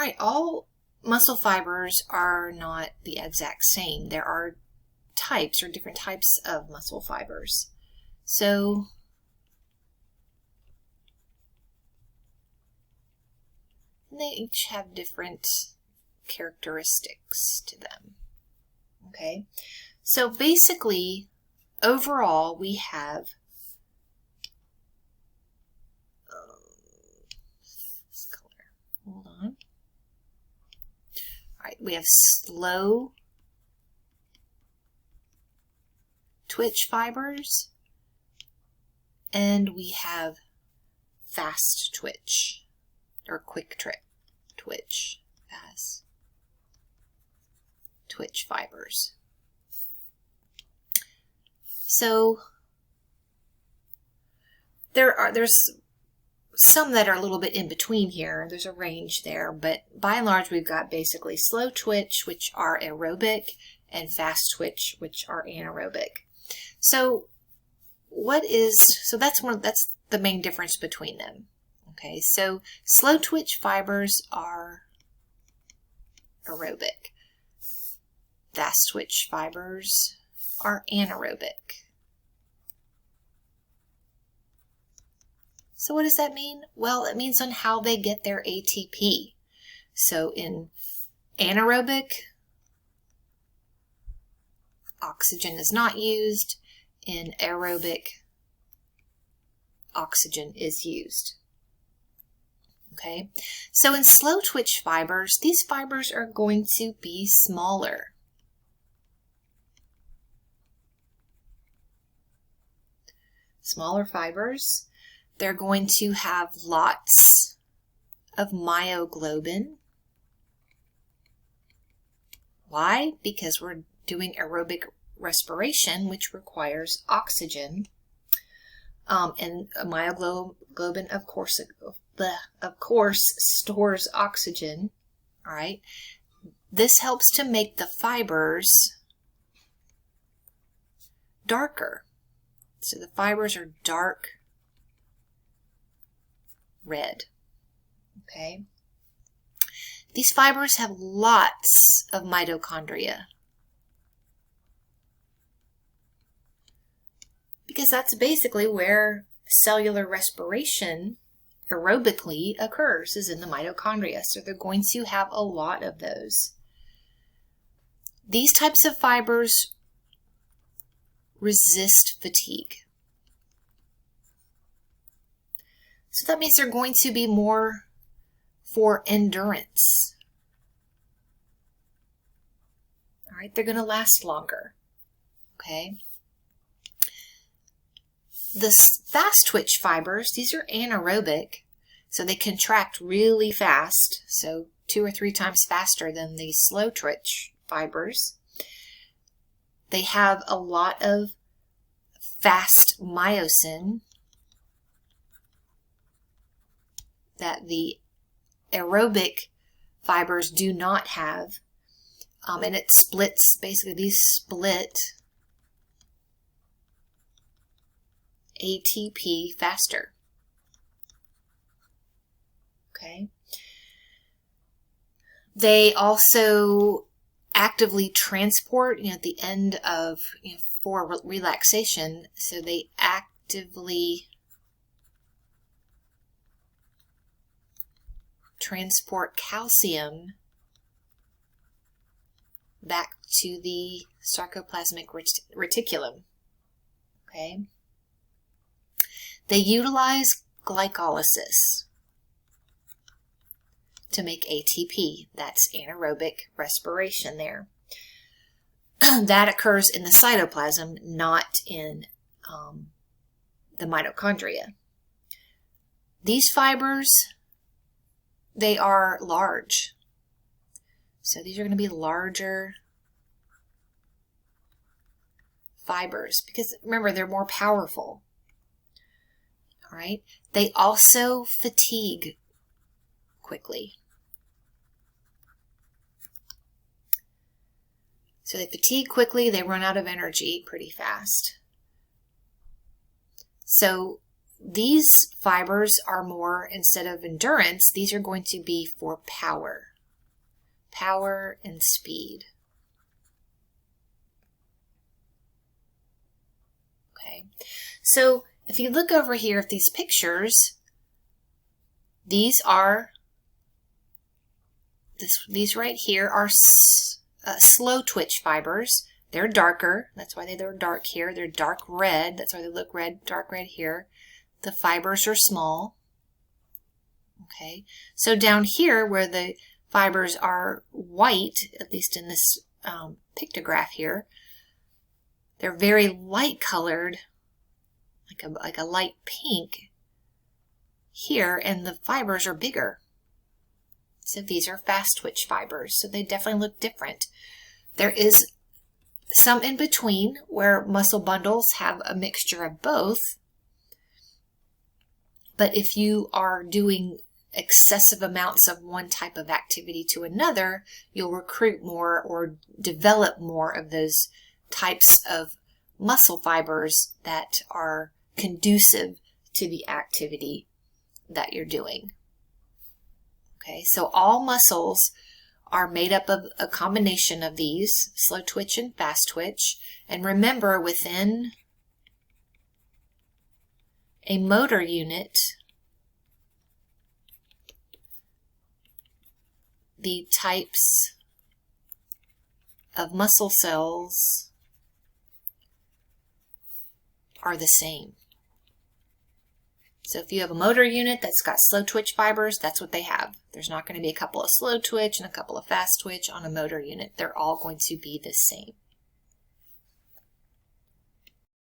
right, all muscle fibers are not the exact same. There are types or different types of muscle fibers. So they each have different characteristics to them. Okay, so basically, overall, we have hold on. All right, we have slow twitch fibers, and we have fast twitch or quick twitch, fast twitch fibers. So there's some that are a little bit in between here. There's a range there, but by and large we've got basically slow twitch, which are aerobic, and fast twitch, which are anaerobic. So that's the main difference between them. Okay, so slow twitch fibers are aerobic. Fast twitch fibers are anaerobic. So what does that mean? Well, it means on how they get their ATP. So in anaerobic, oxygen is not used. In aerobic, oxygen is used. Okay, so in slow twitch fibers, these fibers are going to be smaller. Smaller fibers. They're going to have lots of myoglobin. Why? Because we're doing aerobic respiration, which requires oxygen. And myoglobin, of course, stores oxygen. All right. This helps to make the fibers darker. So the fibers are dark red. Okay. These fibers have lots of mitochondria, because that's basically where cellular respiration aerobically occurs, is in the mitochondria. So they're going to have a lot of those. These types of fibers resist fatigue. So that means they're going to be more for endurance. All right, they're going to last longer. Okay. The fast twitch fibers, these are anaerobic, so they contract really fast, so 2 or 3 times faster than the slow twitch fibers. They have a lot of fast myosin that the aerobic fibers do not have, and it splits, basically these split ATP faster. Okay. They also actively transport, at the end of, for relaxation, so they actively transport calcium back to the sarcoplasmic reticulum. Okay. They utilize glycolysis to make ATP. That's anaerobic respiration there. That occurs in the cytoplasm, not in the mitochondria. These fibers, they are large. So these are going to be larger fibers because, remember, they're more powerful. All right. They also fatigue quickly. So they fatigue quickly, they run out of energy pretty fast. So these fibers are more, instead of endurance, these are going to be for power. power and speed. Okay, so if you look over here at these pictures, these right here are slow twitch fibers. They're darker. That's why they're dark here. They're dark red. That's why they look red, dark red here. The fibers are small. Okay, so down here where the fibers are white, at least in this pictograph here, they're very light colored, like a light pink here, and the fibers are bigger. So these are fast twitch fibers, so they definitely look different. There is some in between where muscle bundles have a mixture of both, but if you are doing excessive amounts of one type of activity to another, you'll recruit more or develop more of those types of muscle fibers that are conducive to the activity that you're doing. Okay, so all muscles are made up of a combination of these, slow twitch and fast twitch. And remember, within a motor unit, the types of muscle cells are the same. So if you have a motor unit that's got slow twitch fibers, that's what they have. There's not going to be a couple of slow twitch and a couple of fast twitch on a motor unit. They're all going to be the same.